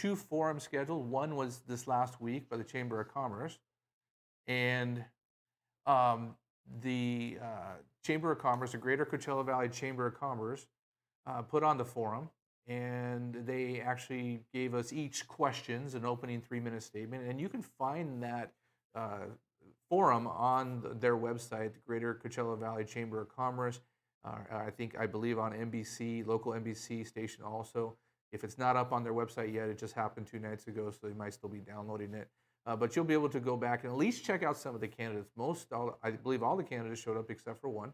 2 forums scheduled. One was this last week by the Chamber of Commerce, and um, the Chamber of Commerce, the Greater Coachella Valley Chamber of Commerce, put on the forum, and they actually gave us each questions an opening 3-minute statement, and you can find that uh, forum on their website, the Greater Coachella Valley Chamber of Commerce. I believe on NBC, local NBC station also. If it's not up on their website yet, it just happened 2 nights ago, so they might still be downloading it. But you'll be able to go back and at least check out some of the candidates. I believe all the candidates showed up except for one,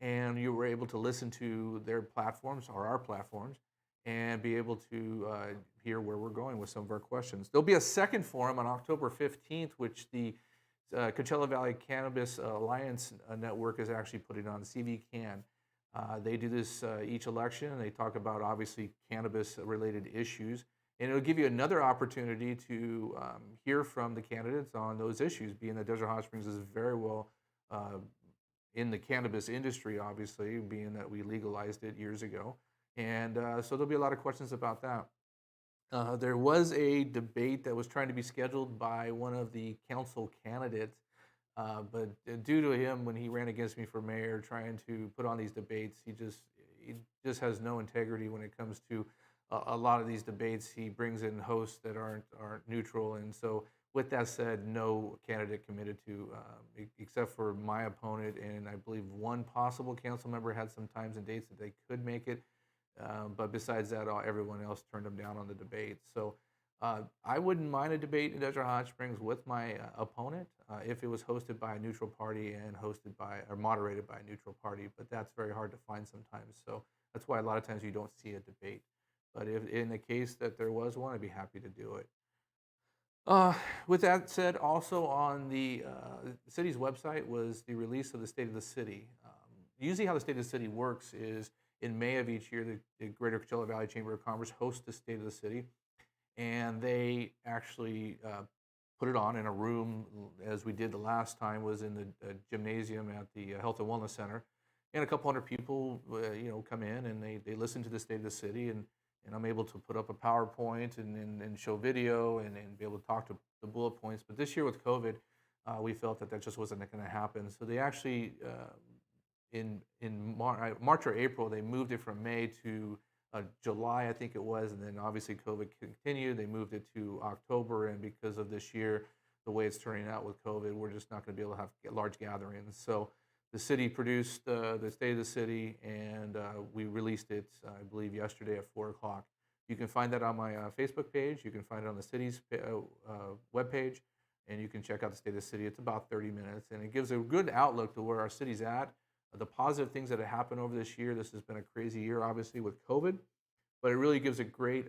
and you were able to listen to their platforms or our platforms and be able to hear where we're going with some of our questions. There'll be a second forum on October 15th, which the Coachella Valley Cannabis Alliance Network is actually putting on, CV Can. They do this each election, and they talk about obviously cannabis-related issues. And it'll give you another opportunity to hear from the candidates on those issues, being that Desert Hot Springs is very well uh, in the cannabis industry, obviously, being that we legalized it years ago. And so there'll be a lot of questions about that. There was a debate that was trying to be scheduled by one of the council candidates, but due to him, when he ran against me for mayor, trying to put on these debates, he just has no integrity when it comes to a lot of these debates. He brings in hosts that aren't neutral, and so with that said, no candidate committed to, except for my opponent, and I believe one possible council member had some times and dates that they could make it. But besides that, everyone else turned them down on the debate. So I wouldn't mind a debate in Desert Hot Springs with my opponent if it was hosted by a neutral party and hosted by or moderated by a neutral party. But that's very hard to find sometimes. So that's why a lot of times you don't see a debate. But if in the case that there was one, I'd be happy to do it. With that said, also on the city's website was the release of the State of the City. Usually, how the State of the City works is in May of each year, the Greater Coachella Valley Chamber of Commerce hosts the State of the City, and they actually put it on in a room, as we did the last time, was in the gymnasium at the Health and Wellness Center, and a couple hundred people, come in and they listen to the State of the City, and I'm able to put up a PowerPoint and show video and be able to talk to the bullet points. But this year with COVID, we felt that just wasn't going to happen. So they actually in March or April, they moved it from May to July, I think it was, and then obviously COVID continued. They moved it to October, and because of this year, the way it's turning out with COVID, we're just not going to be able to have large gatherings. So the city produced the State of the City, and we released it, I believe, yesterday at 4 o'clock. You can find that on my Facebook page. You can find it on the city's webpage, and you can check out the State of the City. It's about 30 minutes, and it gives a good outlook to where our city's at, the positive things that have happened over this year. This has been a crazy year, obviously, with COVID, but it really gives a great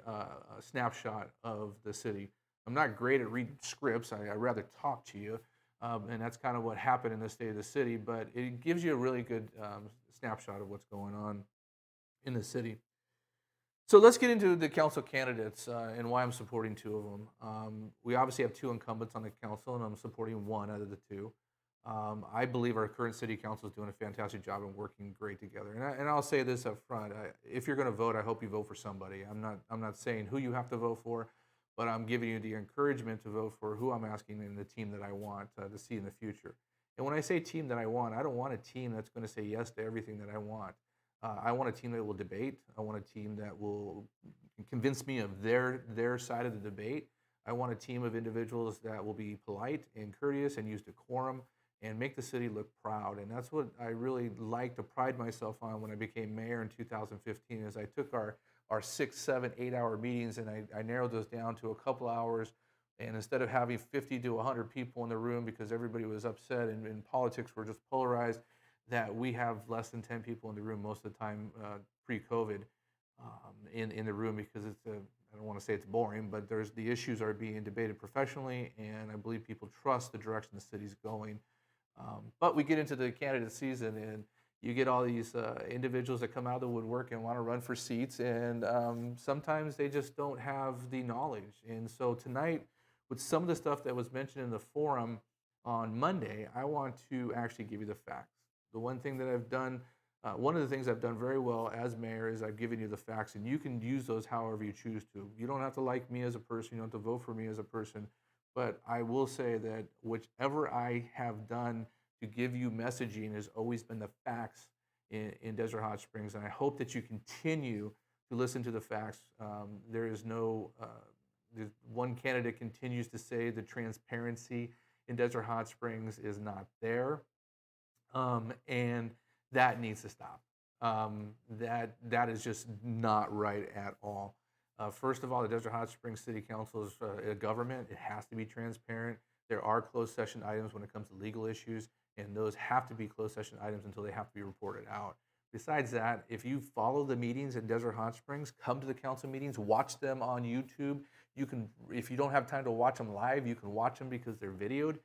snapshot of the city. I'm not great at reading scripts. I rather talk to you, and that's kind of what happened in the State of the City, but it gives you a really good snapshot of what's going on in the city. So let's get into the council candidates and why I'm supporting two of them. We obviously have two incumbents on the council, and I'm supporting one out of the two. I believe our current city council is doing a fantastic job and working great together. And I'll say this up front: if you're going to vote, I hope you vote for somebody. I'm not saying who you have to vote for, but I'm giving you the encouragement to vote for who I'm asking and the team that I want to see in the future. And when I say team that I want, I don't want a team that's going to say yes to everything that I want. I want a team that will debate. I want a team that will convince me of their side of the debate. I want a team of individuals that will be polite and courteous and use decorum and make the city look proud. And that's what I really like to pride myself on when I became mayor in 2015, is I took our 6, 7, 8 hour meetings and I narrowed those down to a couple hours. And instead of having 50 to 100 people in the room because everybody was upset and politics were just polarized, that we have less than 10 people in the room most of the time pre-COVID in the room, because I don't want to say it's boring, but the issues are being debated professionally, and I believe people trust the direction the city's going. But we get into the candidate season, and you get all these individuals that come out of the woodwork and want to run for seats, and sometimes they just don't have the knowledge. And so tonight, with some of the stuff that was mentioned in the forum on Monday, I want to actually give you the facts. The one thing that I've done One of the things I've done very well as mayor is I've given you the facts, and you can use those however you choose to. You don't have to like me as a person, you don't have to vote for me as a person, but I will say that whichever I have done to give you messaging has always been the facts in Desert Hot Springs, and I hope that you continue to listen to the facts. There is no, one candidate continues to say the transparency in Desert Hot Springs is not there, and that needs to stop. That is just not right at all. First of all, the Desert Hot Springs City Council is a government. It has to be transparent. There are closed session items when it comes to legal issues, and those have to be closed session items until they have to be reported out. Besides that, if you follow the meetings in Desert Hot Springs, come to the council meetings, watch them on YouTube. You can, if you don't have time to watch them live, you can watch them because they're videoed.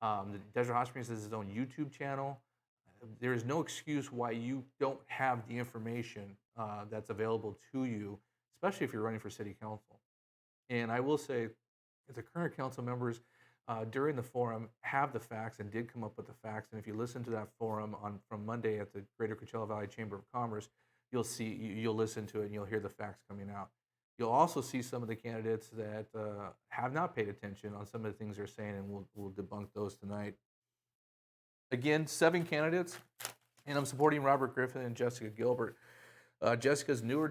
The Desert Hot Springs has its own YouTube channel. There is no excuse why you don't have the information that's available to you, especially if you're running for city council. And I will say, the current council members during the forum have the facts and did come up with the facts. And if you listen to that forum from Monday at the Greater Coachella Valley Chamber of Commerce, you'll listen to it and you'll hear the facts coming out. You'll also see some of the candidates that have not paid attention on some of the things they're saying, and we'll debunk those tonight. Again, 7 candidates, and I'm supporting Robert Griffin and Jessica Gilbert. Jessica's newer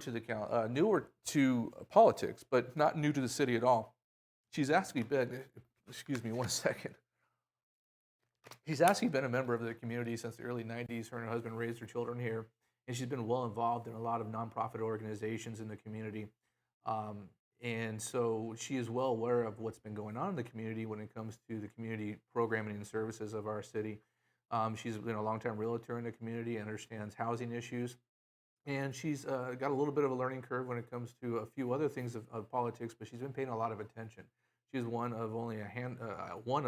to politics, but not new to the city at all. She's actually been, excuse me, one second. She's actually been a member of the community since the early 90s. Her and her husband raised their children here, and she's been well involved in a lot of nonprofit organizations in the community. And so she is well aware of what's been going on in the community when it comes to the community programming and services of our city. She's been a longtime realtor in the community, understands housing issues, and she's got a little bit of a learning curve when it comes to a few other things of politics, but she's been paying a lot of attention. She's one of only one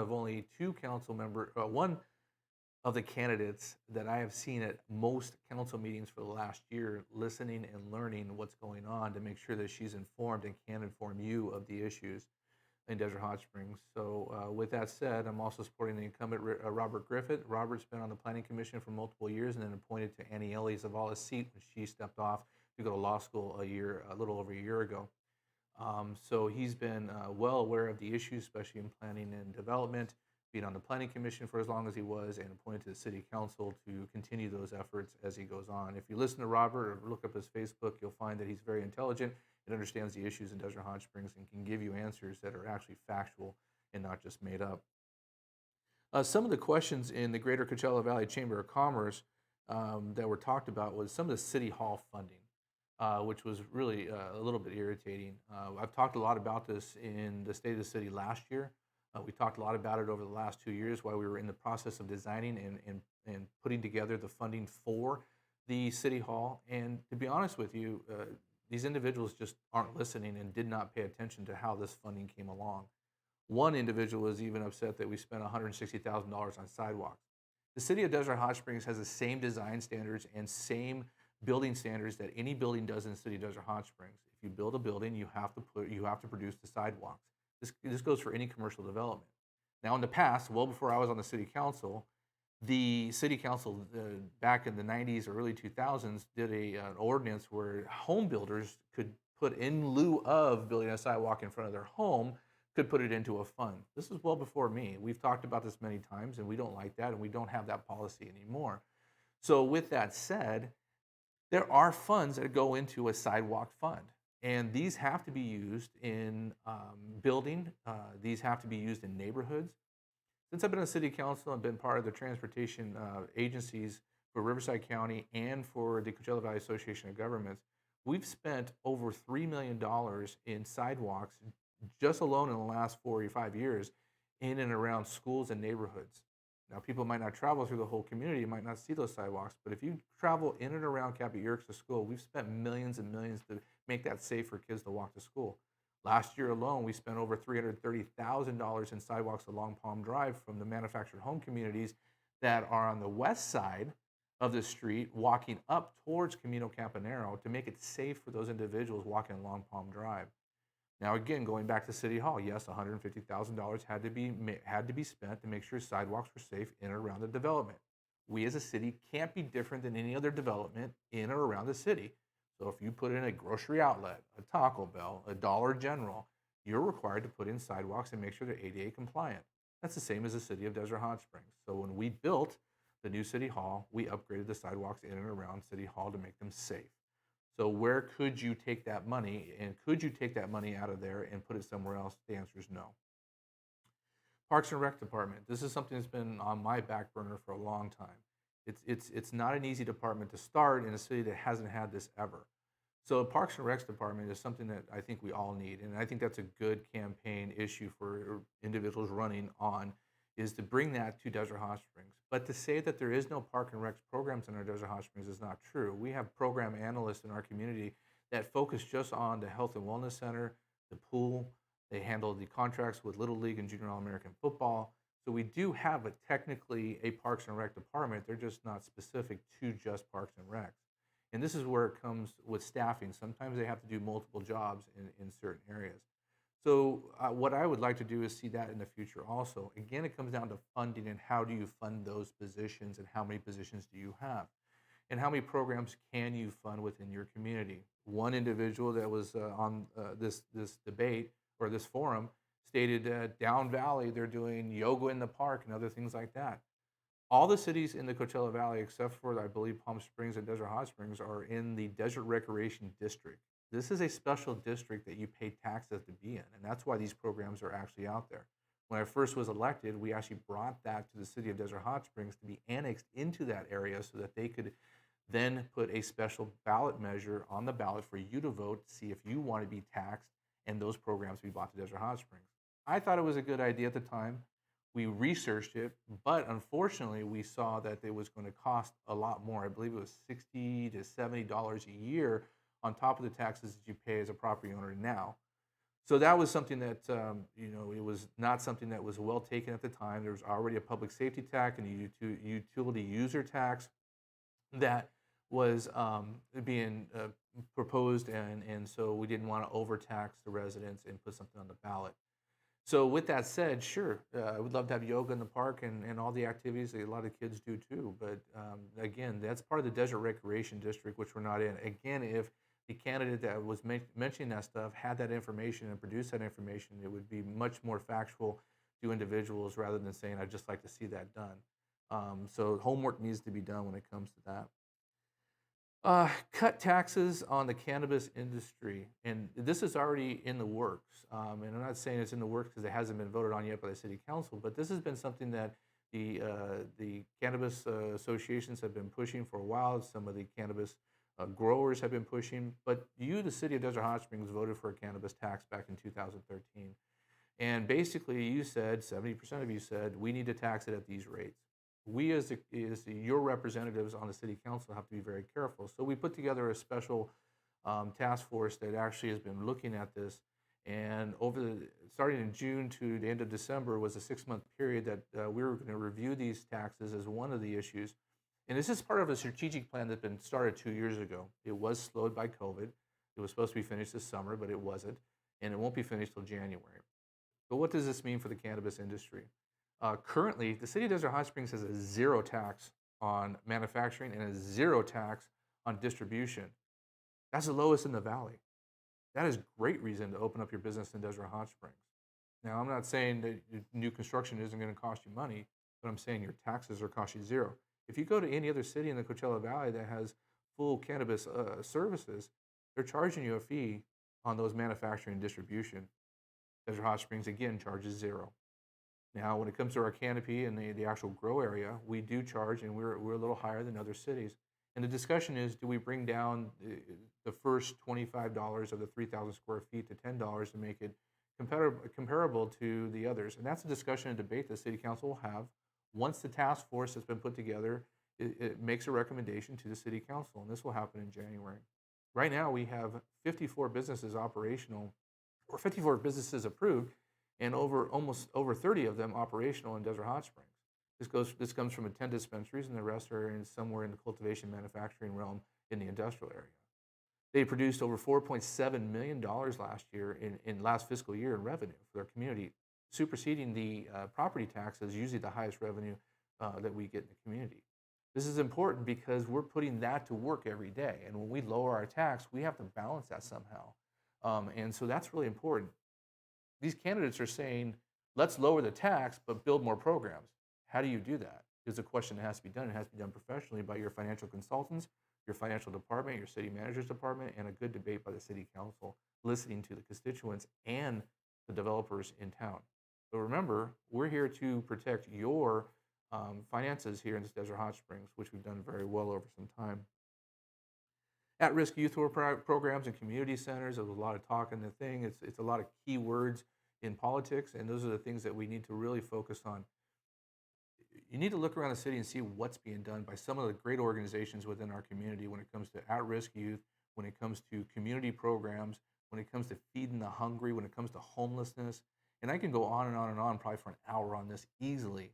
of the candidates that I have seen at most council meetings for the last year, listening and learning what's going on to make sure that she's informed and can inform you of the issues in Desert Hot Springs. So with that said, I'm also supporting the incumbent Robert Griffith. Robert's been on the Planning Commission for multiple years and then appointed to Annie Ellie's Zavala's seat when she stepped off to go to law school a little over a year ago. So he's been well aware of the issues, especially in planning and development, being on the Planning Commission for as long as he was, and appointed to the City Council to continue those efforts as he goes on. If you listen to Robert or look up his Facebook, you'll find that he's very intelligent and understands the issues in Desert Hot Springs and can give you answers that are actually factual and not just made up. Some of the questions in the Greater Coachella Valley Chamber of Commerce that were talked about was some of the City Hall funding, which was really a little bit irritating. I've talked a lot about this in the State of the City last year. We talked a lot about it over the last 2 years while we were in the process of designing and putting together the funding for the City Hall. And to be honest with you, these individuals just aren't listening and did not pay attention to how this funding came along. One individual was even upset that we spent $160,000 on sidewalks. The city of Desert Hot Springs has the same design standards and same building standards that any building does in the city of Desert Hot Springs. If you build a building, you have to produce the sidewalks. This goes for any commercial development. Now, in the past, well before I was on the city council, the city council back in the 90s or early 2000s did an ordinance where home builders could put, in lieu of building a sidewalk in front of their home, could put it into a fund. This was well before me. We've talked about this many times, and we don't like that, and we don't have that policy anymore. So with that said, there are funds that go into a sidewalk fund, and these have to be used in building. These have to be used in neighborhoods. Since I've been on city council and been part of the transportation agencies for Riverside County and for the Coachella Valley Association of Governments, we've spent over $3 million in sidewalks just alone in the last 4 or 5 years in and around schools and neighborhoods. Now, people might not travel through the whole community, might not see those sidewalks, but if you travel in and around Cappy Yerkes to school, we've spent millions and millions to make that safe for kids to walk to school. Last year alone, we spent over $330,000 in sidewalks along Palm Drive from the manufactured home communities that are on the west side of the street, walking up towards Camino Campanero to make it safe for those individuals walking along Palm Drive. Now, again, going back to City Hall, yes, $150,000 had to be spent to make sure sidewalks were safe in and around the development. We as a city can't be different than any other development in or around the city. So if you put in a grocery outlet, a Taco Bell, a Dollar General, you're required to put in sidewalks and make sure they're ADA compliant. That's the same as the city of Desert Hot Springs. So when we built the new city hall, we upgraded the sidewalks in and around City Hall to make them safe. So where could you take that money, and could you take that money out of there and put it somewhere else? The answer is no. Parks and Rec Department. This is something that's been on my back burner for a long time. It's not an easy department to start in a city that hasn't had this ever. So Parks and Recs Department is something that I think we all need, and I think that's a good campaign issue for individuals running on, is to bring that to Desert Hot Springs. But to say that there is no Park and Recs programs in our Desert Hot Springs is not true. We have program analysts in our community that focus just on the Health and Wellness Center, the pool. They handle the contracts with Little League and Junior All-American football. So we do have technically a Parks and Rec department. They're just not specific to just Parks and Recs. And this is where it comes with staffing. Sometimes they have to do multiple jobs in certain areas. So what I would like to do is see that in the future also. Again, it comes down to funding and how do you fund those positions and how many positions do you have? And how many programs can you fund within your community? One individual that was on this debate or this forum stated down valley, they're doing yoga in the park and other things like that. All the cities in the Coachella Valley, except for, I believe, Palm Springs and Desert Hot Springs, are in the Desert Recreation District. This is a special district that you pay taxes to be in, and that's why these programs are actually out there. When I first was elected, we actually brought that to the city of Desert Hot Springs to be annexed into that area so that they could then put a special ballot measure on the ballot for you to vote to see if you want to be taxed and those programs be brought to Desert Hot Springs. I thought it was a good idea at the time. We researched it, but unfortunately, we saw that it was going to cost a lot more. I believe it was $60 to $70 a year on top of the taxes that you pay as a property owner now. So that was something that it was not something that was well taken at the time. There was already a public safety tax and a utility user tax that was being proposed, and so we didn't want to overtax the residents and put something on the ballot. So with that said, sure, I would love to have yoga in the park and all the activities that a lot of kids do too. But again, that's part of the Desert Recreation District, which we're not in. Again, if the candidate that was mentioning that stuff had that information and produced that information, it would be much more factual to individuals rather than saying, I'd just like to see that done. So homework needs to be done when it comes to that. Cut taxes on the cannabis industry, and this is already in the works. And I'm not saying it's in the works because it hasn't been voted on yet by the city council, but this has been something that the cannabis associations have been pushing for a while. Some of the cannabis growers have been pushing, but you, the city of Desert Hot Springs, voted for a cannabis tax back in 2013. And basically you said, 70% of you said, we need to tax it at these rates. We as your representatives on the city council have to be very careful. So we put together a special task force that actually has been looking at this. And starting in June to the end of December was a 6-month period that we were going to review these taxes as one of the issues. And this is part of a strategic plan that's been started 2 years ago. It was slowed by COVID. It was supposed to be finished this summer, but it wasn't. And it won't be finished till January. But what does this mean for the cannabis industry? Currently, the city of Desert Hot Springs has a 0 tax on manufacturing and a 0 tax on distribution. That's the lowest in the valley. That is great reason to open up your business in Desert Hot Springs. Now, I'm not saying that new construction isn't going to cost you money, but I'm saying your taxes are cost you 0. If you go to any other city in the Coachella Valley that has full cannabis services, they're charging you a fee on those manufacturing and distribution. Desert Hot Springs, again, charges 0. Now, when it comes to our canopy and the actual grow area, we do charge, and we're a little higher than other cities. And the discussion is, do we bring down the first $25 of the 3,000 square feet to $10 to make it comparable to the others? And that's a discussion and debate the city council will have once the task force has been put together. It makes a recommendation to the city council, and this will happen in January. Right now, we have 54 businesses operational, or 54 businesses approved, and almost over 30 of them operational in Desert Hot Springs. This comes from 10 dispensaries, and the rest are somewhere in the cultivation manufacturing realm in the industrial area. They produced over $4.7 million last year in last fiscal year in revenue for their community, superseding the property tax as usually the highest revenue that we get in the community. This is important because we're putting that to work every day. And when we lower our tax, we have to balance that somehow. And so that's really important. These candidates are saying, let's lower the tax, but build more programs. How do you do that? Is a question that has to be done. It has to be done professionally by your financial consultants, your financial department, your city manager's department, and a good debate by the city council, listening to the constituents and the developers in town. So remember, we're here to protect your finances here in this Desert Hot Springs, which we've done very well over some time. At-risk youth programs and community centers. There's a lot of talk in the thing. It's a lot of key words in politics, and those are the things that we need to really focus on. You need to look around the city and see what's being done by some of the great organizations within our community when it comes to at-risk youth, when it comes to community programs, when it comes to feeding the hungry, when it comes to homelessness. And I can go on and on and on probably for an hour on this easily.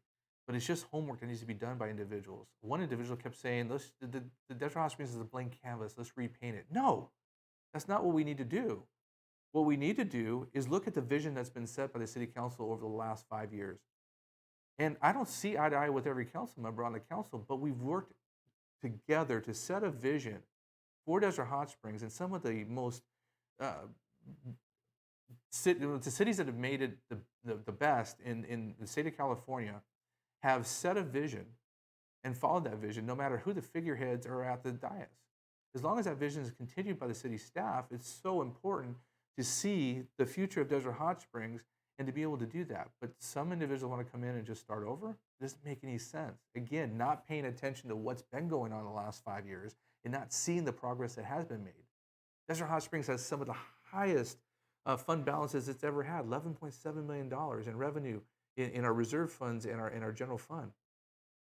But it's just homework that needs to be done by individuals. One individual kept saying, the Desert Hot Springs is a blank canvas, let's repaint it. No, that's not what we need to do. What we need to do is look at the vision that's been set by the city council over the last 5 years. And I don't see eye to eye with every council member on the council, but we've worked together to set a vision for Desert Hot Springs and some of the most the cities that have made it the best in the state of California have set a vision and followed that vision no matter who the figureheads are at the dais. As long as that vision is continued by the city staff, it's so important to see the future of Desert Hot Springs and to be able to do that. But some individuals want to come in and just start over. It doesn't make any sense. Again, not paying attention to what's been going on the last 5 years and not seeing the progress that has been made. Desert Hot Springs has some of the highest fund balances it's ever had, $11.7 million in revenue in our reserve funds and our general fund.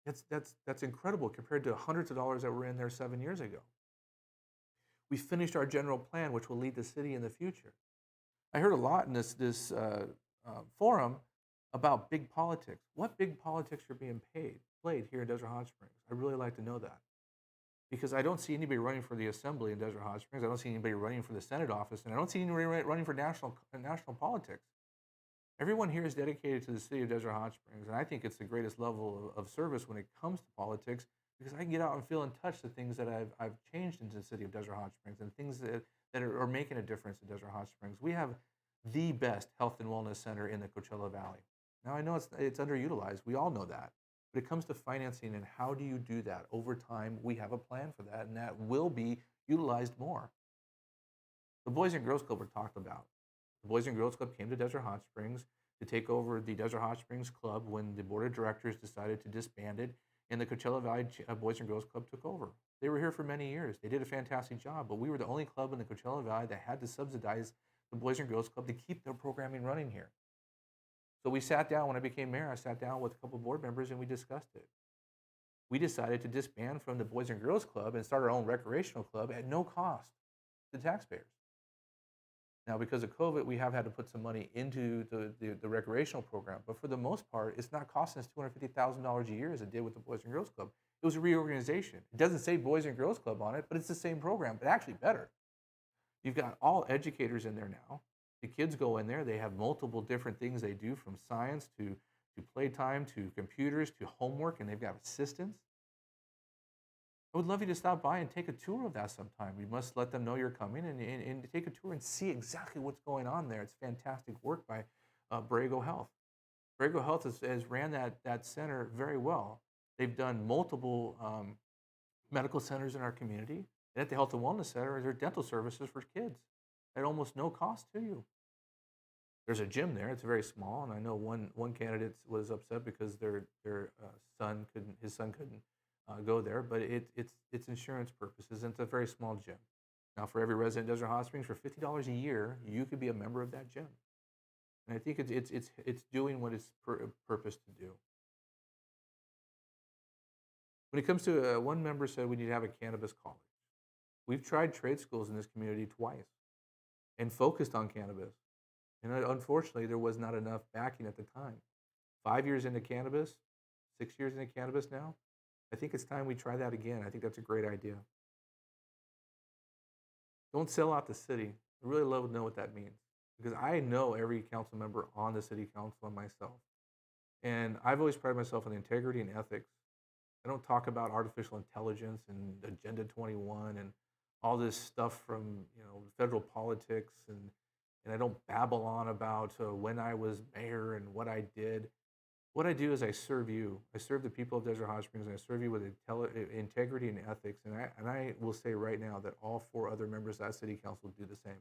That's incredible compared to hundreds of dollars that were in there 7 years ago. We finished our general plan, which will lead the city in the future. I heard a lot in this forum about big politics. What big politics are being played here in Desert Hot Springs? I'd really like to know that. Because I don't see anybody running for the assembly in Desert Hot Springs. I don't see anybody running for the Senate office, and I don't see anybody running for national politics. Everyone here is dedicated to the city of Desert Hot Springs, and I think it's the greatest level of service when it comes to politics because I can get out and feel and touch the things that I've changed into the city of Desert Hot Springs and things that are making a difference in Desert Hot Springs. We have the best health and wellness center in the Coachella Valley. Now, I know it's underutilized. We all know that. But it comes to financing and how do you do that? Over time, we have a plan for that, and that will be utilized more. The Boys and Girls Club were talked about. The Boys and Girls Club came to Desert Hot Springs to take over the Desert Hot Springs Club when the board of directors decided to disband it, and the Coachella Valley Boys and Girls Club took over. They were here for many years. They did a fantastic job, but we were the only club in the Coachella Valley that had to subsidize the Boys and Girls Club to keep their programming running here. So we sat down, when I became mayor, I sat down with a couple of board members and we discussed it. We decided to disband from the Boys and Girls Club and start our own recreational club at no cost to taxpayers. Now, because of COVID, we have had to put some money into the recreational program, but for the most part, it's not costing us $250,000 a year as it did with the Boys and Girls Club. It was a reorganization. It doesn't say Boys and Girls Club on it, but it's the same program, but actually better. You've got all educators in there now. The kids go in there, they have multiple different things they do from science to playtime to computers to homework, and they've got assistants. I would love you to stop by and take a tour of that sometime. You must let them know you're coming and take a tour and see exactly what's going on there. It's fantastic work by Borrego Health. Borrego Health has ran that center very well. They've done multiple medical centers in our community. And at the Health and Wellness Center, there are dental services for kids at almost no cost to you. There's a gym there. It's very small, and I know one candidate was upset because his son couldn't go there, but it's insurance purposes, and it's a very small gym. Now, for every resident of Desert Hot Springs, for $50 a year, you could be a member of that gym, and I think it's doing what it's purposed to do. When it comes to one member said we need to have a cannabis college. We've tried trade schools in this community twice and focused on cannabis. And unfortunately, there was not enough backing at the time. 5 years into cannabis, 6 years into cannabis now, I think it's time we try that again. I think that's a great idea. Don't sell out the city. I really love to know what that means because I know every council member on the city council and myself. And I've always prided myself on the integrity and ethics I don't talk about artificial intelligence and Agenda 21 and all this stuff from federal politics, and I don't babble on about when I was mayor and what I did. What I do is I serve you. I serve the people of Desert Hot Springs, and I serve you with integrity and ethics. And I will say right now that all four other members of that city council do the same.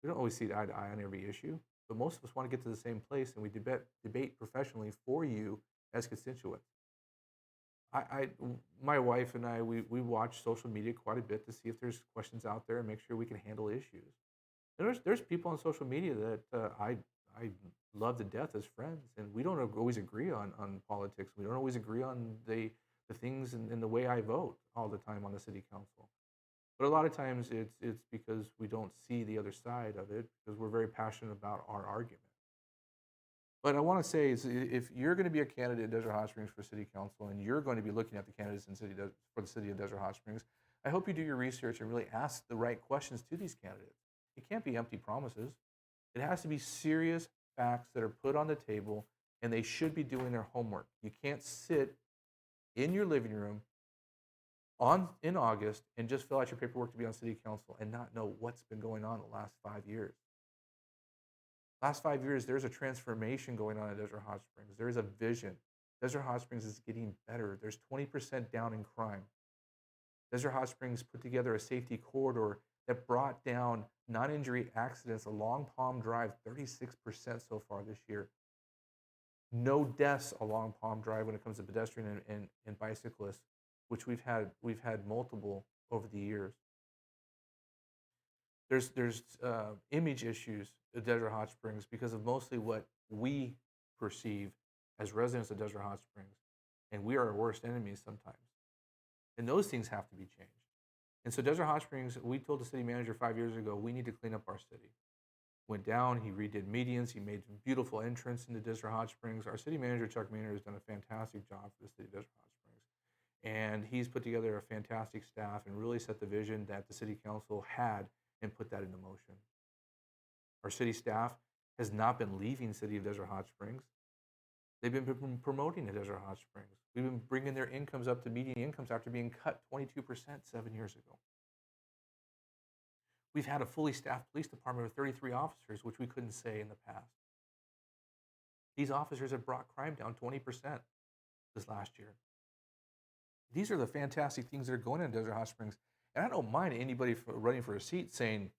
We don't always see eye to eye on every issue, but most of us want to get to the same place, and we debate professionally for you as constituents. I my wife and I, we watch social media quite a bit to see if there's questions out there and make sure we can handle issues. There's people on social media that I love to death as friends, and we don't always agree on politics. We don't always agree on the things and the way I vote all the time on the city council. But a lot of times it's because we don't see the other side of it because we're very passionate about our argument. But I want to say is if you're going to be a candidate in Desert Hot Springs for city council and you're going to be looking at the candidates for the city of Desert Hot Springs, I hope you do your research and really ask the right questions to these candidates. It can't be empty promises. It has to be serious facts that are put on the table, and they should be doing their homework. You can't sit in your living room in August and just fill out your paperwork to be on city council and not know what's been going on the last 5 years. Last 5 years, there's a transformation going on at Desert Hot Springs. There is a vision. Desert Hot Springs is getting better. There's 20% down in crime. Desert Hot Springs put together a safety corridor that brought down non-injury accidents along Palm Drive 36% so far this year. No deaths along Palm Drive when it comes to pedestrian and bicyclists, which we've had multiple over the years. There's image issues at Desert Hot Springs because of mostly what we perceive as residents of Desert Hot Springs, and we are our worst enemies sometimes. And those things have to be changed. And so Desert Hot Springs, we told the city manager 5 years ago, we need to clean up our city. Went down, he redid medians, he made some beautiful entrance into Desert Hot Springs. Our city manager, Chuck Maynard, has done a fantastic job for the city of Desert Hot Springs. And he's put together a fantastic staff and really set the vision that the city council had and put that into motion. Our city staff has not been leaving city of Desert Hot Springs. They've been promoting the Desert Hot Springs. We've been bringing their incomes up to median incomes after being cut 22% 7 years ago. We've had a fully staffed police department with 33 officers, which we couldn't say in the past. These officers have brought crime down 20% this last year. These are the fantastic things that are going on in Desert Hot Springs. And I don't mind anybody running for a seat saying,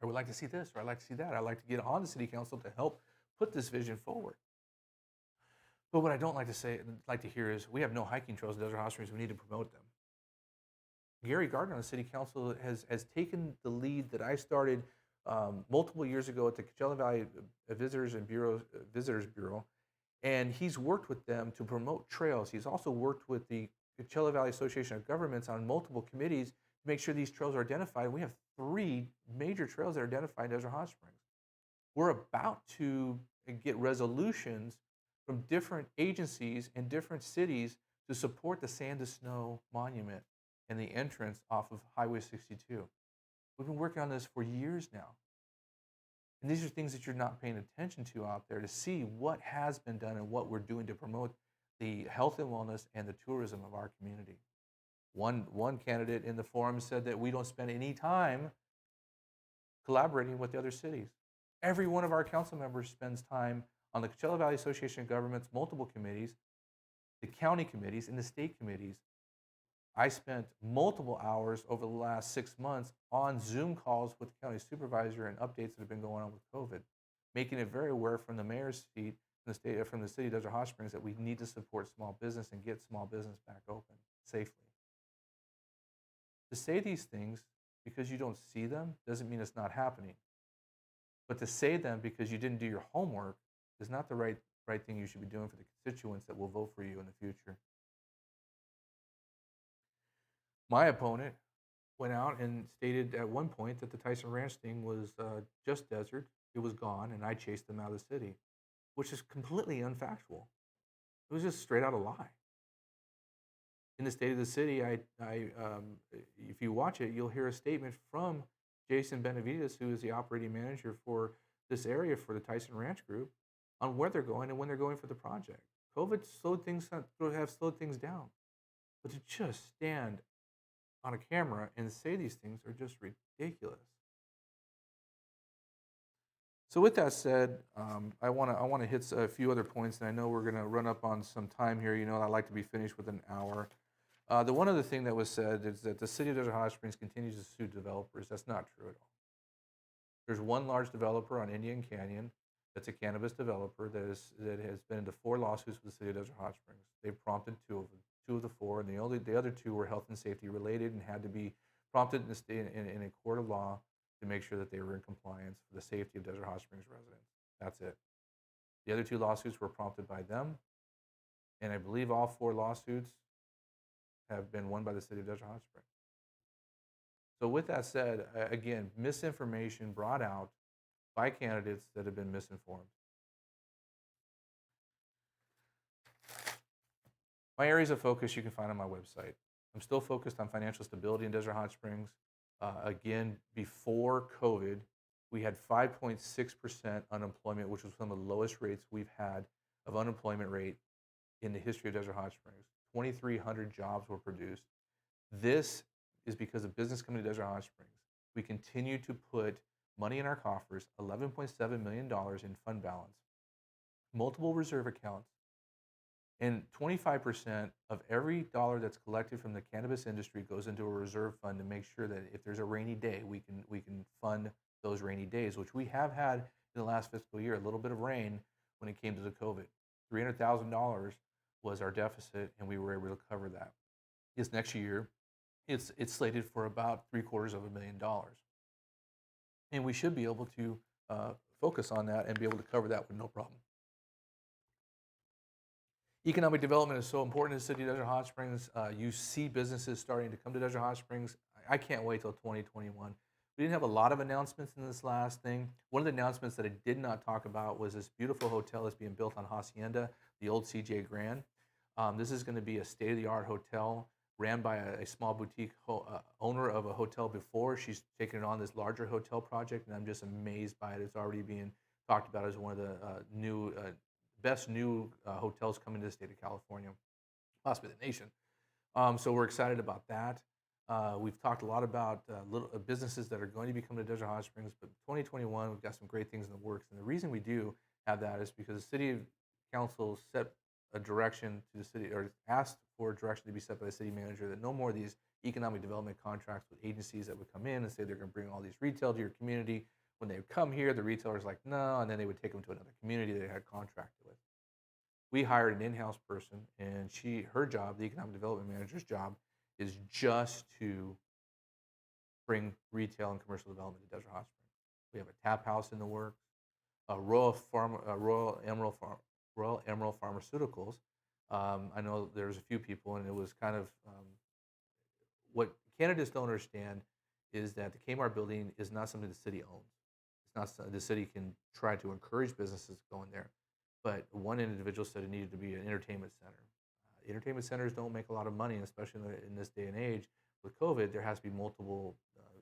I would like to see this, or I'd like to see that. I'd like to get on the city council to help put this vision forward. But what I don't like to hear is, we have no hiking trails in Desert Hot Springs. We need to promote them. Gary Gardner on the city council has taken the lead that I started multiple years ago at the Coachella Valley Visitors Bureau, and he's worked with them to promote trails. He's also worked with the Coachella Valley Association of Governments on multiple committees to make sure these trails are identified. We have 3 major trails that are identified in Desert Hot Springs. We're about to get resolutions from different agencies and different cities to support the Sand to Snow Monument and the entrance off of Highway 62. We've been working on this for years now. And these are things that you're not paying attention to out there to see what has been done and what we're doing to promote the health and wellness and the tourism of our community. One candidate in the forum said that we don't spend any time collaborating with the other cities. Every one of our council members spends time on the Coachella Valley Association of Governments, multiple committees, the county committees, and the state committees. I spent multiple hours over the last 6 months on Zoom calls with the county supervisor and updates that have been going on with COVID, making it very aware from the mayor's seat from the city of Desert Hot Springs that we need to support small business and get small business back open safely. To say these things because you don't see them doesn't mean it's not happening. But to say them because you didn't do your homework is not the right thing you should be doing for the constituents that will vote for you in the future. My opponent went out and stated at one point that the Tyson Ranch thing was just desert. It was gone, and I chased them out of the city, which is completely unfactual. It was just straight out a lie. In the State of the City, if you watch it, you'll hear a statement from Jason Benavides, who is the operating manager for this area for the Tyson Ranch Group, on where they're going and when they're going for the project. COVID have slowed things down. But to just stand on a camera and say these things are just ridiculous. So with that said, I want to hit a few other points, and I know we're going to run up on some time here. You know, I like to be finished with an hour. The one other thing that was said is that the city of Desert Hot Springs continues to sue developers. That's not true at all. There's one large developer on Indian Canyon that's a cannabis developer that has been into 4 lawsuits with the city of Desert Hot Springs. They prompted two of the four, and the other two were health and safety related and had to be prompted in a court of law to make sure that they were in compliance for the safety of Desert Hot Springs residents. That's it. The other 2 lawsuits were prompted by them, and I believe all 4 lawsuits have been won by the city of Desert Hot Springs. So with that said, again, misinformation brought out by candidates that have been misinformed. My areas of focus you can find on my website. I'm still focused on financial stability in Desert Hot Springs. Again, before COVID, we had 5.6% unemployment, which was one of the lowest rates we've had of unemployment rate in the history of Desert Hot Springs. 2,300 jobs were produced. This is because of business coming to Desert Hot Springs. We continue to put money in our coffers, $11.7 million in fund balance, multiple reserve accounts, and 25% of every dollar that's collected from the cannabis industry goes into a reserve fund to make sure that if there's a rainy day, we can fund those rainy days, which we have had in the last fiscal year, a little bit of rain when it came to the COVID. $300,000 was our deficit, and we were able to cover that. This next year, it's slated for about $750,000, and we should be able to focus on that and be able to cover that with no problem. Economic development is so important in the city of Desert Hot Springs. You see businesses starting to come to Desert Hot Springs. I can't wait till 2021. We didn't have a lot of announcements in this last thing. One of the announcements that I did not talk about was this beautiful hotel that's being built on Hacienda, the old CJ Grand. This is going to be a state-of-the-art hotel ran by a small boutique owner of a hotel before. She's taken on this larger hotel project, and I'm just amazed by it. It's already being talked about as one of the best new hotels coming to the state of California, possibly the nation. So we're excited about that. We've talked a lot about little businesses that are going to be coming to Desert Hot Springs, but 2021, we've got some great things in the works. And the reason we do have that is because the city council set a direction to the city, or asked for a direction to be set by the city manager, that no more of these economic development contracts with agencies that would come in and say they're going to bring all these retail to your community. When they would come here, the retailer's like, no, and then they would take them to another community they had contracted with. We hired an in-house person, and her job, the economic development manager's job, is just to bring retail and commercial development to Desert Hot Springs. We have a tap house in the works, Royal Emerald Pharmaceuticals. I know there's a few people, and it was kind of what candidates don't understand is that the Kmart building is not something the city owns. It's not the city can try to encourage businesses to go in there, but one individual said it needed to be an entertainment center. Entertainment centers don't make a lot of money, especially in this day and age. With COVID, there has to be multiple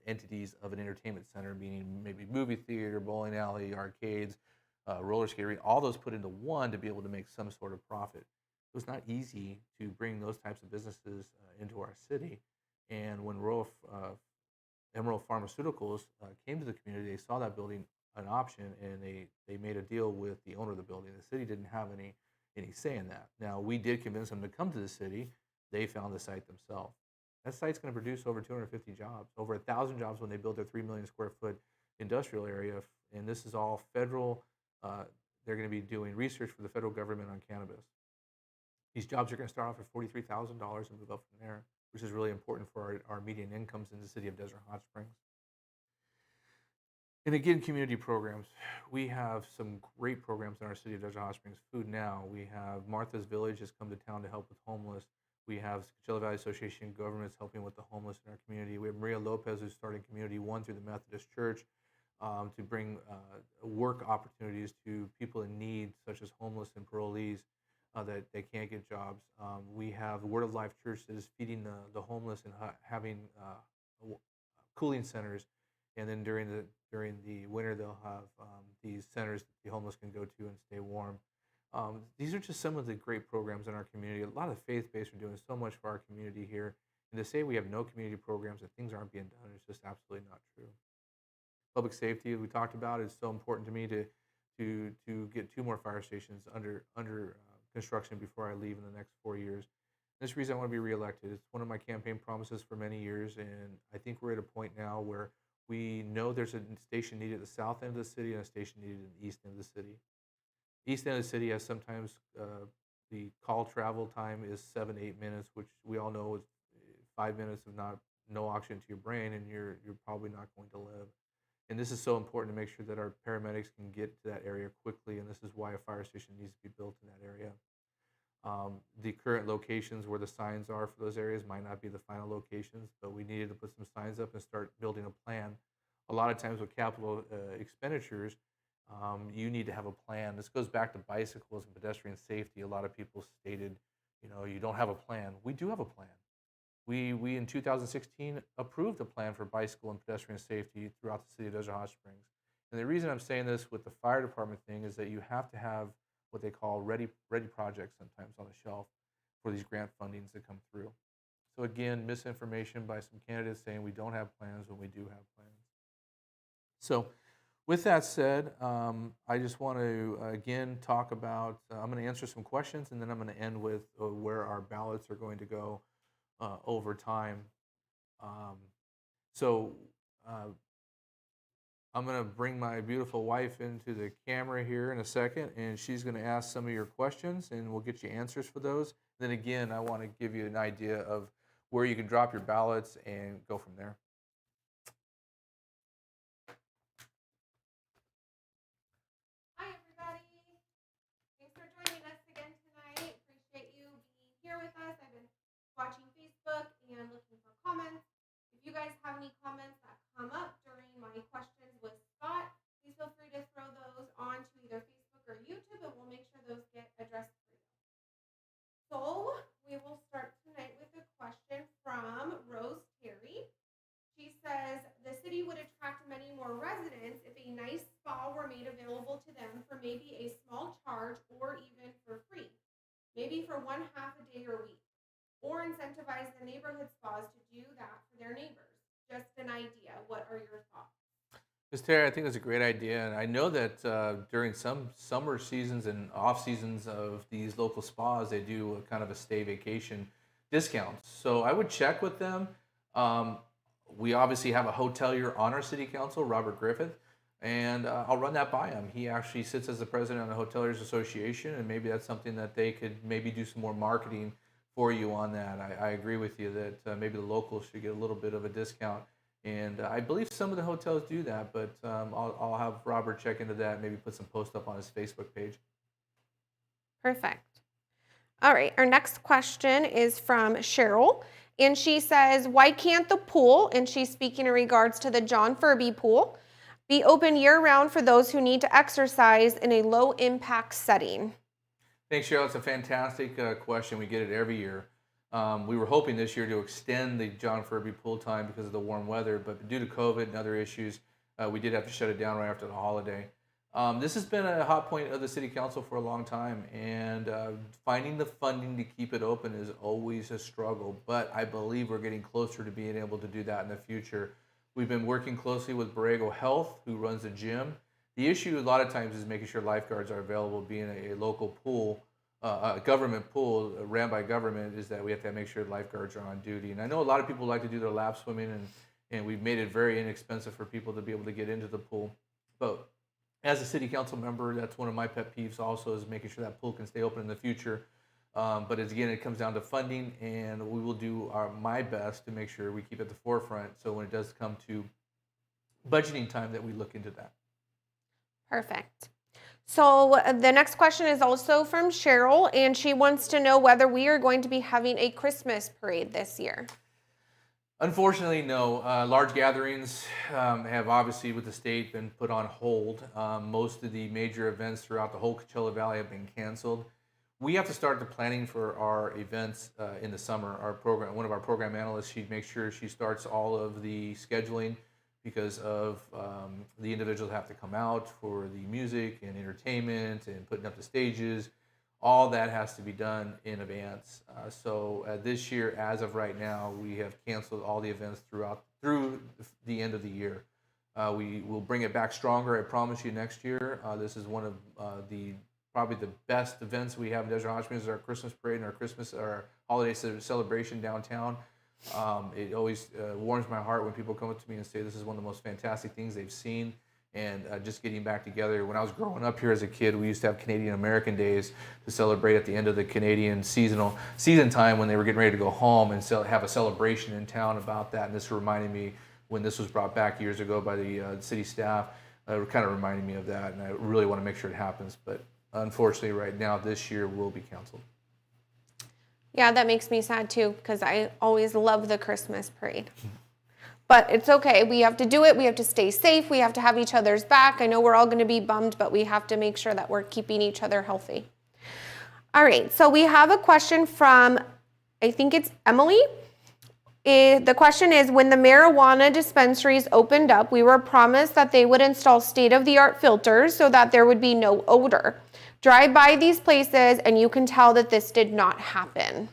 entities of an entertainment center, meaning maybe movie theater, bowling alley, arcades, roller skating, all those put into one to be able to make some sort of profit. It was not easy to bring those types of businesses into our city. And when Royal Emerald Pharmaceuticals came to the community, they saw that building an option, and they made a deal with the owner of the building. The city didn't have any say in that. Now, we did convince them to come to the city. They found the site themselves. That site's going to produce over 250 jobs, over 1,000 jobs when they build their 3 million square foot industrial area. And this is all federal. They're going to be doing research for the federal government on cannabis. These jobs are going to start off at $43,000 and move up from there, which is really important for our median incomes in the city of Desert Hot Springs. And again, community programs. We have some great programs in our city of Desert Hot Springs. Food Now. We have Martha's Village has come to town to help with homeless. We have Coachella Valley Association of Governments helping with the homeless in our community. We have Maria Lopez, who's starting Community One through the Methodist Church to bring work opportunities to people in need, such as homeless and parolees that they can't get jobs. We have the Word of Life Church that is feeding the homeless and having cooling centers. And then during the winter, they'll have these centers that the homeless can go to and stay warm. These are just some of the great programs in our community. A lot of faith-based are doing so much for our community here. And to say we have no community programs and things aren't being done is just absolutely not true. Public safety, as we talked about, is so important to me to get 2 more fire stations under construction before I leave in the next 4 years. This reason I want to be reelected. It's one of my campaign promises for many years, and I think we're at a point now where we know there's a station needed at the south end of the city and a station needed at the east end of the city. East end of the city has sometimes the call travel time is 7 to 8 minutes, which we all know is 5 minutes of no oxygen to your brain, and you're probably not going to live. And this is so important to make sure that our paramedics can get to that area quickly, and this is why a fire station needs to be built in that area. The current locations where the signs are for those areas might not be the final locations, but we needed to put some signs up and start building a plan. A lot of times with capital expenditures, you need to have a plan. This goes back to bicycles and pedestrian safety. A lot of people stated, you don't have a plan. We do have a plan. We in 2016 approved a plan for bicycle and pedestrian safety throughout the city of Desert Hot Springs. And the reason I'm saying this with the fire department thing is that you have to have what they call ready projects sometimes on the shelf for these grant fundings that come through. So again, misinformation by some candidates saying we don't have plans when we do have plans. So with that said, I just want to again talk about, I'm going to answer some questions and then I'm going to end with where our ballots are going to go over time. So I'm going to bring my beautiful wife into the camera here in a second, and she's going to ask some of your questions, and we'll get you answers for those. Then again, I want to give you an idea of where you can drop your ballots and go from there. Hi, everybody. Thanks for joining us again tonight. Appreciate you being here with us. I've been watching Facebook and looking for comments. If you guys have any comments that come up during my questions with Scott, please feel free to throw those onto either Facebook or YouTube, and we'll make sure those get addressed for you. So we will start tonight with a question from Rose Terry. She says the city would attract many more residents if a nice spa were made available to them for maybe a small charge or even for free, maybe for one half a day or week, or incentivize the neighborhood spas to do that for their neighbors. Just an idea. What are your thoughts? Ms. Terry, I think that's a great idea, and I know that during some summer seasons and off seasons of these local spas, they do a kind of a stay vacation discounts. So I would check with them. We obviously have a hotelier on our city council, Robert Griffith, and I'll run that by him. He actually sits as the president of the Hoteliers Association, and maybe that's something that they could maybe do some more marketing for you on that. I agree with you that maybe the locals should get a little bit of a discount. And I believe some of the hotels do that, but I'll have Robert check into that, maybe put some post up on his Facebook page. Perfect. All right, our next question is from Cheryl, and she says, why can't the pool, and she's speaking in regards to the John Furby pool, be open year-round for those who need to exercise in a low-impact setting? Thanks, Cheryl. It's a fantastic question. We get it every year. We were hoping this year to extend the John Furby pool time because of the warm weather, but due to COVID and other issues, we did have to shut it down right after the holiday. This has been a hot point of the city council for a long time, and finding the funding to keep it open is always a struggle, but I believe we're getting closer to being able to do that in the future. We've been working closely with Borrego Health, who runs the gym. The issue a lot of times is making sure lifeguards are available. Being a local pool, a government pool ran by government, is that we have to make sure lifeguards are on duty. And I know a lot of people like to do their lap swimming, and we've made it very inexpensive for people to be able to get into the pool. But as a city council member, that's one of my pet peeves also, is making sure that pool can stay open in the future. But again, it comes down to funding, and we will do my best to make sure we keep at the forefront, so when it does come to budgeting time, that we look into that. Perfect. So the next question is also from Cheryl, and she wants to know whether we are going to be having a Christmas parade this year. Unfortunately, no. Large gatherings have obviously, with the state, been put on hold. Most of the major events throughout the whole Coachella Valley have been canceled. We have to start the planning for our events in the summer. One of our program analysts, she makes sure she starts all of the scheduling because of the individuals have to come out for the music and entertainment and putting up the stages. All that has to be done in advance. So this year, as of right now, we have canceled all the events through the end of the year. We will bring it back stronger. I promise you. Next year, this is one of the probably the best events we have in Desert Hot Springs is our Christmas parade and our holiday celebration downtown. It always warms my heart when people come up to me and say this is one of the most fantastic things they've seen. And just getting back together. When I was growing up here as a kid, we used to have Canadian American Days to celebrate at the end of the Canadian season time when they were getting ready to go home and have a celebration in town about that. And this reminded me when this was brought back years ago by the city staff. It kind of reminded me of that, and I really want to make sure it happens. But unfortunately, right now, this year will be canceled. Yeah, that makes me sad too, because I always love the Christmas parade. But it's okay. We have to do it. We have to stay safe. We have to have each other's back. I know we're all going to be bummed, but we have to make sure that we're keeping each other healthy. All right. So we have a question from, I think it's Emily. The question is, when the marijuana dispensaries opened up, we were promised that they would install state-of-the-art filters so that there would be no odor. Drive by these places and you can tell that this did not happen.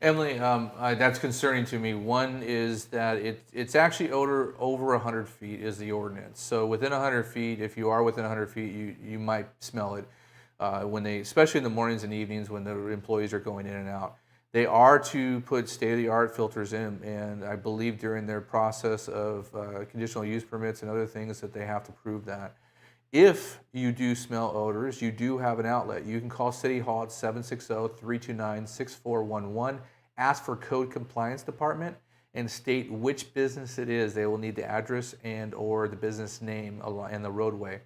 Emily, that's concerning to me. One is that it's actually odor over 100 feet is the ordinance. So within 100 feet, if you are within 100 feet, you might smell it especially in the mornings and evenings when the employees are going in and out. They are to put state-of-the-art filters in, and I believe during their process of conditional use permits and other things that they have to prove that. If you do smell odors, you do have an outlet. You can call City Hall at 760-329-6411, ask for Code Compliance Department, and state which business it is. They will need the address and or the business name and the roadway.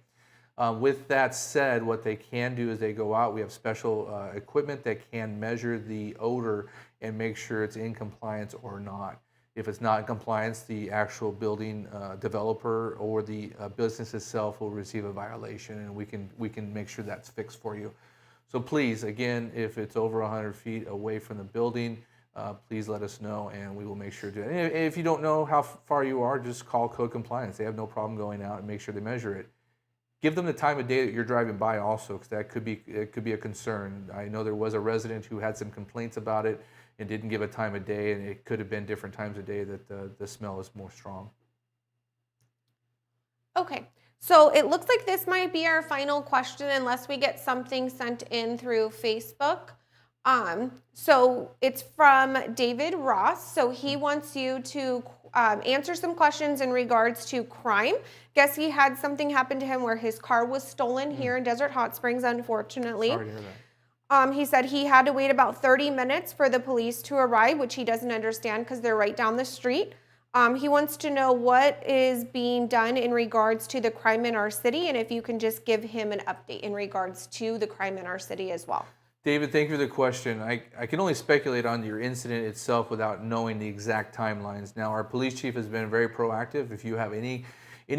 With that said, what they can do is they go out. We have special equipment that can measure the odor and make sure it's in compliance or not. If it's not in compliance, the actual building developer or the business itself will receive a violation, and we can make sure that's fixed for you. So please, again, if it's over 100 feet away from the building, please let us know, and we will make sure to. And if you don't know how far you are, just call Code Compliance. They have no problem going out and make sure they measure it. Give them the time of day that you're driving by also, because that could be a concern. I know there was a resident who had some complaints about it and didn't give a time of day, and it could have been different times of day that the smell is more strong. Okay, so it looks like this might be our final question unless we get something sent in through Facebook. So it's from David Ross. So he wants you to answer some questions in regards to crime. Guess he had something happen to him where his car was stolen here in Desert Hot Springs, unfortunately. Sorry to hear that. He said he had to wait about 30 minutes for the police to arrive, which he doesn't understand because they're right down the street. He wants to know what is being done in regards to the crime in our city, and if you can just give him an update in regards to the crime in our city as well. David, thank you for the question. I can only speculate on your incident itself without knowing the exact timelines. Now, our police chief has been very proactive. If you have any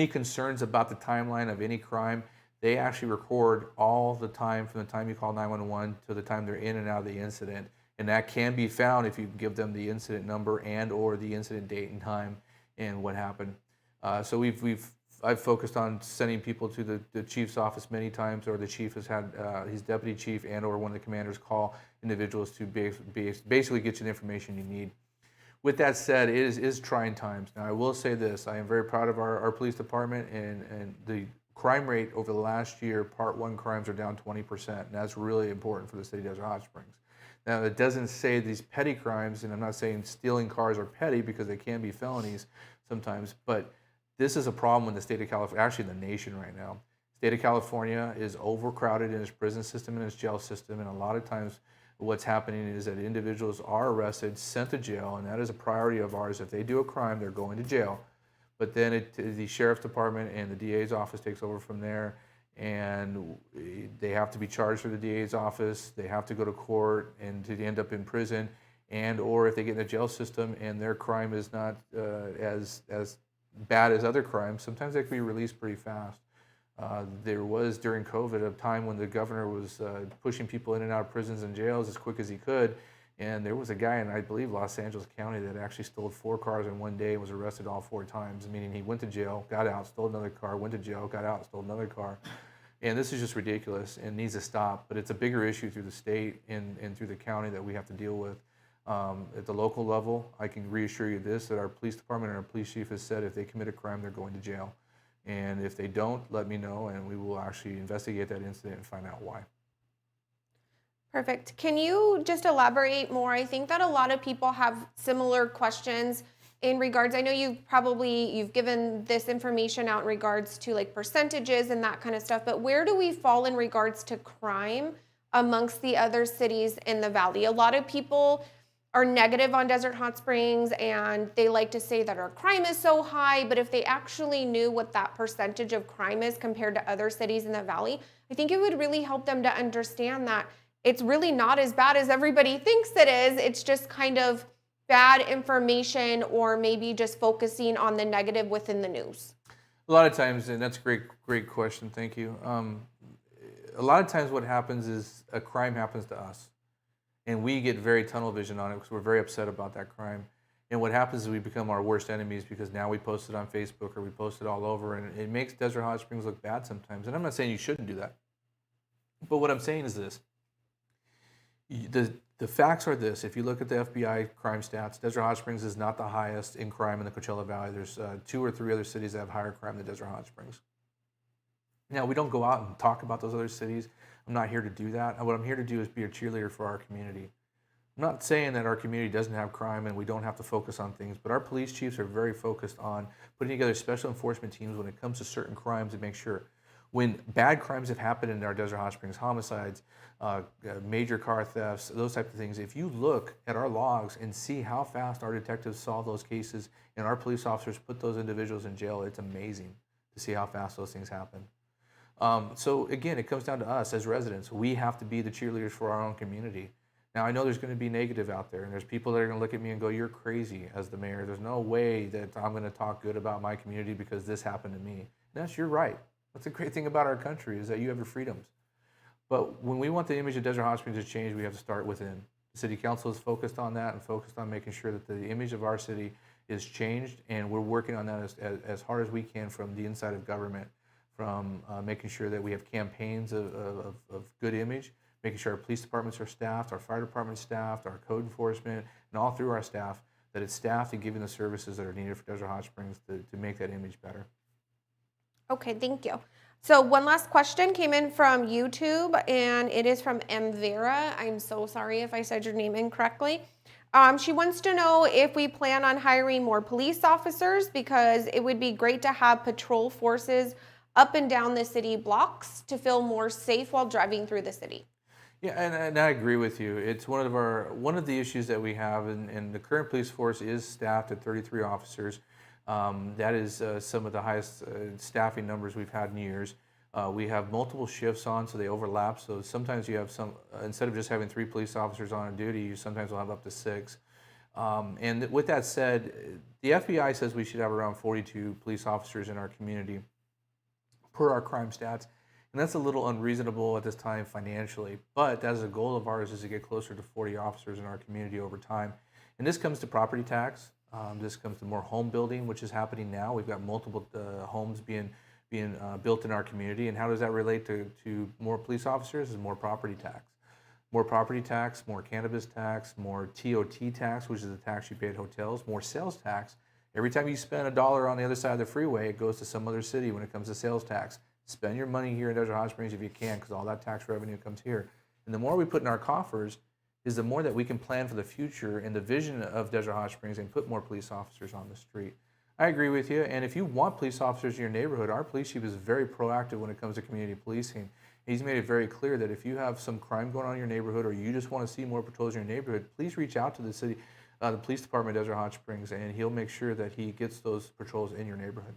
concerns about the timeline of any crime, they actually record all the time from the time you call 911 to the time they're in and out of the incident. And that can be found if you give them the incident number and or the incident date and time and what happened. So I've focused on sending people to the chief's office many times, or the chief has had his deputy chief and or one of the commanders call individuals to basically get you the information you need. With that said, it is trying times. Now, I will say this. I am very proud of our police department, and the crime rate over the last year, Part 1 crimes are down 20%, and that's really important for the city of Desert Hot Springs. Now, it doesn't say these petty crimes, and I'm not saying stealing cars are petty because they can be felonies sometimes, but this is a problem in the state of California, actually the nation right now. The state of California is overcrowded in its prison system and its jail system, and a lot of times what's happening is that individuals are arrested, sent to jail, and that is a priority of ours. If they do a crime, they're going to jail. But then the sheriff's department and the DA's office takes over from there, and they have to be charged for the DA's office. They have to go to court and to end up in prison, and or if they get in the jail system and their crime is not as bad as other crimes, sometimes they can be released pretty fast. There was during COVID a time when the governor was pushing people in and out of prisons and jails as quick as he could, And there was a guy in, I believe, Los Angeles County that actually stole 4 cars in one day and was arrested all 4 times, meaning he went to jail, got out, stole another car, went to jail, got out, stole another car. And this is just ridiculous and needs to stop. But it's a bigger issue through the state and through the county that we have to deal with. At the local level, I can reassure you this, that our police department and our police chief has said if they commit a crime, they're going to jail. And if they don't, let me know, and we will actually investigate that incident and find out why. Perfect. Can you just elaborate more? I think that a lot of people have similar questions in regards, I know you've given this information out in regards to like percentages and that kind of stuff, but where do we fall in regards to crime amongst the other cities in the valley? A lot of people are negative on Desert Hot Springs and they like to say that our crime is so high, but if they actually knew what that percentage of crime is compared to other cities in the valley, I think it would really help them to understand that it's really not as bad as everybody thinks it is. It's just kind of bad information or maybe just focusing on the negative within the news. A lot of times, and that's a great question, thank you. A lot of times what happens is a crime happens to us. And we get very tunnel vision on it because we're very upset about that crime. And what happens is we become our worst enemies because now we post it on Facebook or we post it all over, and it makes Desert Hot Springs look bad sometimes. And I'm not saying you shouldn't do that. But what I'm saying is this. The facts are this. If you look at the FBI crime stats, Desert Hot Springs is not the highest in crime in the Coachella Valley. There's 2 or 3 other cities that have higher crime than Desert Hot Springs. Now, we don't go out and talk about those other cities. I'm not here to do that. What I'm here to do is be a cheerleader for our community. I'm not saying that our community doesn't have crime and we don't have to focus on things, but our police chiefs are very focused on putting together special enforcement teams when it comes to certain crimes to make sure when bad crimes have happened in our Desert Hot Springs, homicides, major car thefts, those types of things, if you look at our logs and see how fast our detectives solve those cases and our police officers put those individuals in jail, it's amazing to see how fast those things happen. So again, it comes down to us as residents. We have to be the cheerleaders for our own community. Now, I know there's going to be negative out there, and there's people that are going to look at me and go, you're crazy as the mayor. There's no way that I'm going to talk good about my community because this happened to me. And you're right. That's the great thing about our country is that you have your freedoms. But when we want the image of Desert Hot Springs to change, we have to start within. The city council is focused on that and focused on making sure that the image of our city is changed, and we're working on that as hard as we can from the inside of government, from making sure that we have campaigns of good image, making sure our police departments are staffed, our fire department is staffed, our code enforcement, and all through our staff, that it's staffed and giving the services that are needed for Desert Hot Springs to make that image better. Okay, thank you. So one last question came in from YouTube, and it is from M. Vera. I'm so sorry if I said your name incorrectly. She wants to know if we plan on hiring more police officers because it would be great to have patrol forces up and down the city blocks to feel more safe while driving through the city. Yeah, and I agree with you. It's one of the issues that we have, and the current police force is staffed at 33 officers. That is some of the highest staffing numbers we've had in years. We have multiple shifts on, so they overlap. So sometimes you have instead of just having 3 police officers on duty, you sometimes will have up to 6. And with that said, the FBI says we should have around 42 police officers in our community per our crime stats. And that's a little unreasonable at this time financially, but that is a goal of ours, is to get closer to 40 officers in our community over time. And this comes to property tax. This comes to more home building, which is happening now. We've got multiple homes being built in our community. And how does that relate to more police officers? Is more property tax. More property tax, more cannabis tax, more TOT tax, which is the tax you pay at hotels, more sales tax. Every time you spend $1 on the other side of the freeway, it goes to some other city when it comes to sales tax. Spend your money here in Desert Hot Springs if you can, because all that tax revenue comes here. And the more we put in our coffers is the more that we can plan for the future and the vision of Desert Hot Springs and put more police officers on the street. I agree with you. And if you want police officers in your neighborhood, our police chief is very proactive when it comes to community policing. He's made it very clear that if you have some crime going on in your neighborhood or you just want to see more patrols in your neighborhood, please reach out to the city, the police department of Desert Hot Springs, and he'll make sure that he gets those patrols in your neighborhood.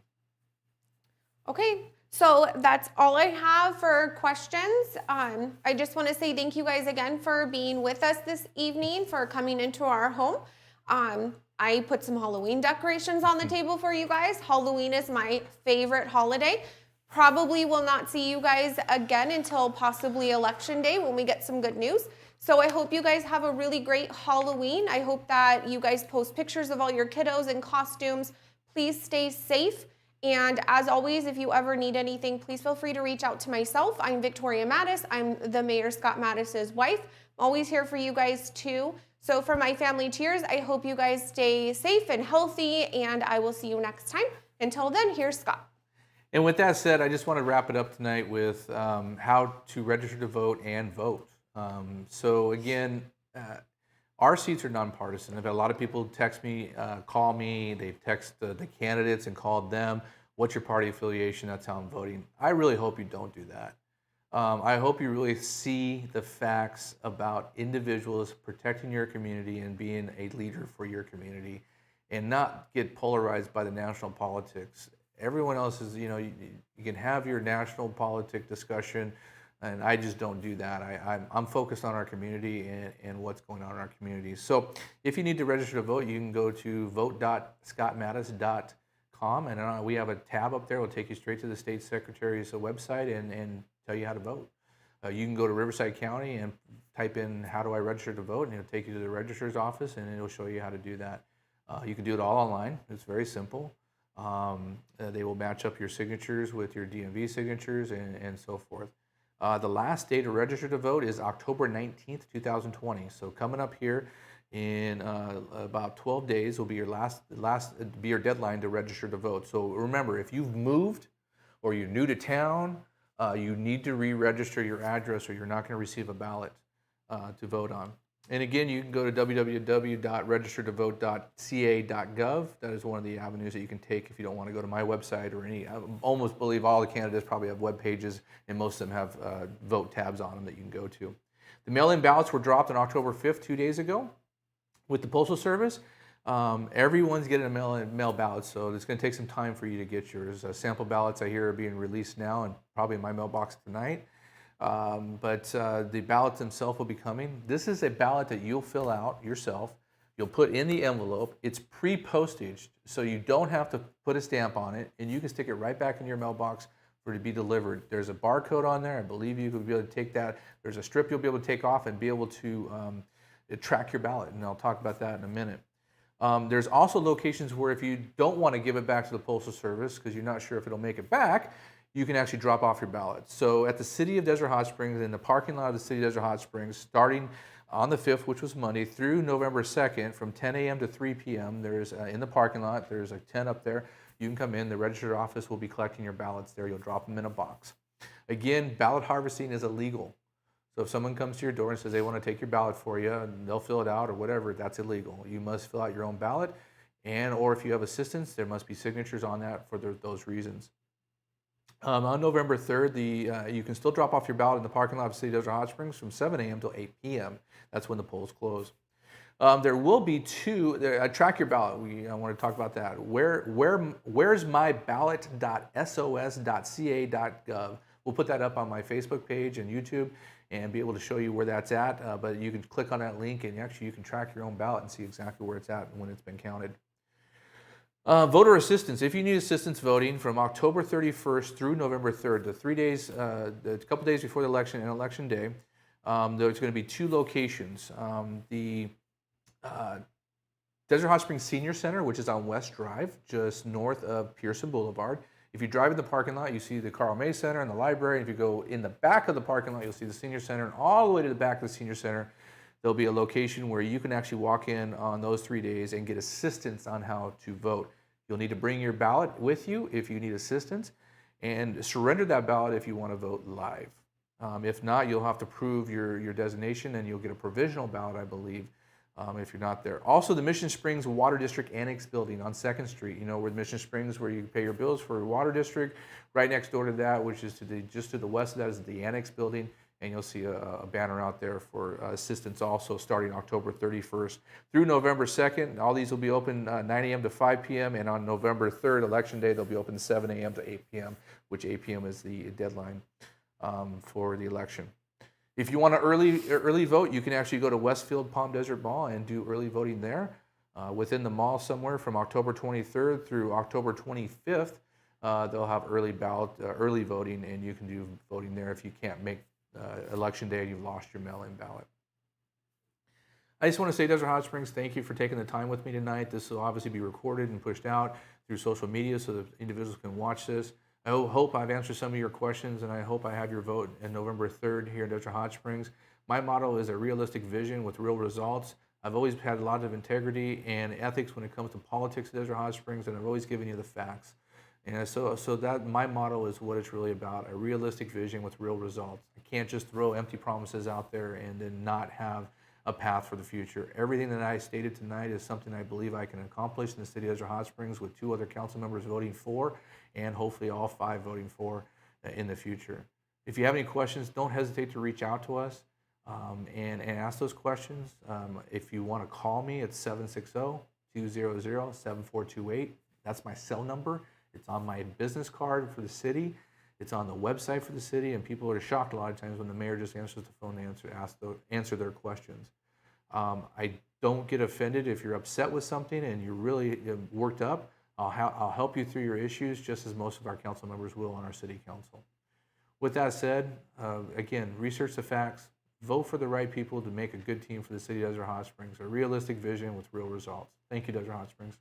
Okay, so that's all I have for questions. I just want to say thank you guys again for being with us this evening, for coming into our home. I put some Halloween decorations on the table for you guys. Halloween is my favorite holiday. Probably will not see you guys again until possibly Election Day when we get some good news. So I hope you guys have a really great Halloween. I hope that you guys post pictures of all your kiddos in costumes. Please stay safe. And as always, if you ever need anything, please feel free to reach out to myself. I'm Victoria Mattis. I'm the Mayor Scott Mattis's wife. I'm always here for you guys too. So for my family cheers, I hope you guys stay safe and healthy, and I will see you next time. Until then, here's Scott. And with that said, I just want to wrap it up tonight with how to register to vote and vote. So again, our seats are nonpartisan. I've had a lot of people text me, call me. They've texted the candidates and called them. What's your party affiliation? That's how I'm voting. I really hope you don't do that. I hope you really see the facts about individuals protecting your community and being a leader for your community, and not get polarized by the national politics. Everyone else is, you can have your national politic discussion, and I just don't do that. I'm focused on our community and what's going on in our community. So if you need to register to vote, you can go to vote.scottmattis.com, and we have a tab up there. It'll take you straight to the state secretary's website and tell you how to vote. You can go to Riverside County and type in, how do I register to vote? And it'll take you to the registrar's office, and it'll show you how to do that. You can do it all online. It's very simple. They will match up your signatures with your DMV signatures and so forth. The last day to register to vote is October 19th, 2020. So coming up here in about 12 days will be your be your deadline to register to vote. So remember, if you've moved or you're new to town, you need to re-register your address, or you're not going to receive a ballot to vote on. And again, you can go to www.registertovote.ca.gov. That is one of the avenues that you can take if you don't want to go to my website or any. I almost believe all the candidates probably have web pages, and most of them have vote tabs on them that you can go to. The mail-in ballots were dropped on October 5th, 2 days ago, with the Postal Service. Everyone's getting a mail ballot, so it's going to take some time for you to get yours. Sample ballots, I hear, are being released now and probably in my mailbox tonight. But the ballots themselves will be coming. This is a ballot that you'll fill out yourself. You'll put in the envelope. It's pre-postaged, so you don't have to put a stamp on it, and you can stick it right back in your mailbox for it to be delivered. There's a barcode on there. I believe you could be able to take that. There's a strip you'll be able to take off and be able to track your ballot, and I'll talk about that in a minute. There's also locations where if you don't want to give it back to the Postal Service because you're not sure if it'll make it back, you can actually drop off your ballot. So at the City of Desert Hot Springs, in the parking lot of the City of Desert Hot Springs, starting on the 5th, which was Monday, through November 2nd, from 10 a.m. to 3 p.m., there's in the parking lot, there's a tent up there. You can come in. The registered office will be collecting your ballots there. You'll drop them in a box. Again, ballot harvesting is illegal. So if someone comes to your door and says they want to take your ballot for you and they'll fill it out or whatever, that's illegal. You must fill out your own ballot, or if you have assistance, there must be signatures on that for those reasons. On November 3rd, you can still drop off your ballot in the parking lot of City of Desert Hot Springs from 7 a.m. till 8 p.m. That's when the polls close. There will be track your ballot. I want to talk about that. Where's my ballot.sos.ca.gov. We'll put that up on my Facebook page and YouTube and be able to show you where that's at. But you can click on that link, and actually you can track your own ballot and see exactly where it's at when it's been counted. Voter assistance. If you need assistance voting from October 31st through November 3rd, the 3 days, a couple days before the election and election day, there's going to be 2 locations. The Desert Hot Springs Senior Center, which is on West Drive, just north of Pearson Boulevard. If you drive in the parking lot, you see the Carl May Center and the library. If you go in the back of the parking lot, you'll see the Senior Center. And all the way to the back of the Senior Center, there'll be a location where you can actually walk in on those 3 days and get assistance on how to vote. You'll need to bring your ballot with you if you need assistance, and surrender that ballot if you want to vote live. If not, you'll have to prove your designation, and you'll get a provisional ballot, I believe, if you're not there. Also, the Mission Springs Water District Annex Building on 2nd Street, where the Mission Springs, where you pay your bills for your water district. Right next door to that, which is just to the west of that, is the Annex Building. And you'll see a banner out there for assistance also, starting October 31st through November 2nd. All these will be open 9 a.m. to 5 p.m. And on November 3rd, Election Day, they'll be open 7 a.m. to 8 p.m., which 8 p.m. is the deadline for the election. If you want to early vote, you can actually go to Westfield Palm Desert Mall and do early voting there within the mall somewhere from October 23rd through October 25th. they'll have early voting, and you can do voting there if you can't make election day and you've lost your mail-in ballot. I just want to say, Desert Hot Springs, thank you for taking the time with me tonight. This will obviously be recorded and pushed out through social media so that individuals can watch this. I hope I've answered some of your questions, and I hope I have your vote on November 3rd here in Desert Hot Springs. My motto is a realistic vision with real results. I've always had a lot of integrity and ethics when it comes to politics at Desert Hot Springs, and I've always given you the facts. And so that my motto is what it's really about, a realistic vision with real results. I can't just throw empty promises out there and then not have a path for the future. Everything that I stated tonight is something I believe I can accomplish in the city of Desert Hot Springs with 2 other council members voting for, and hopefully all 5 voting for in the future. If you have any questions, don't hesitate to reach out to us and ask those questions. If you want to call me, it's 760-200-7428. That's my cell number. It's on my business card for the city. It's on the website for the city, and people are shocked a lot of times when the mayor just answers the phone to answer their questions. I don't get offended if you're upset with something and you're really worked up. I'll help you through your issues just as most of our council members will on our city council. With that said, again, research the facts, vote for the right people to make a good team for the city of Desert Hot Springs, a realistic vision with real results. Thank you, Desert Hot Springs.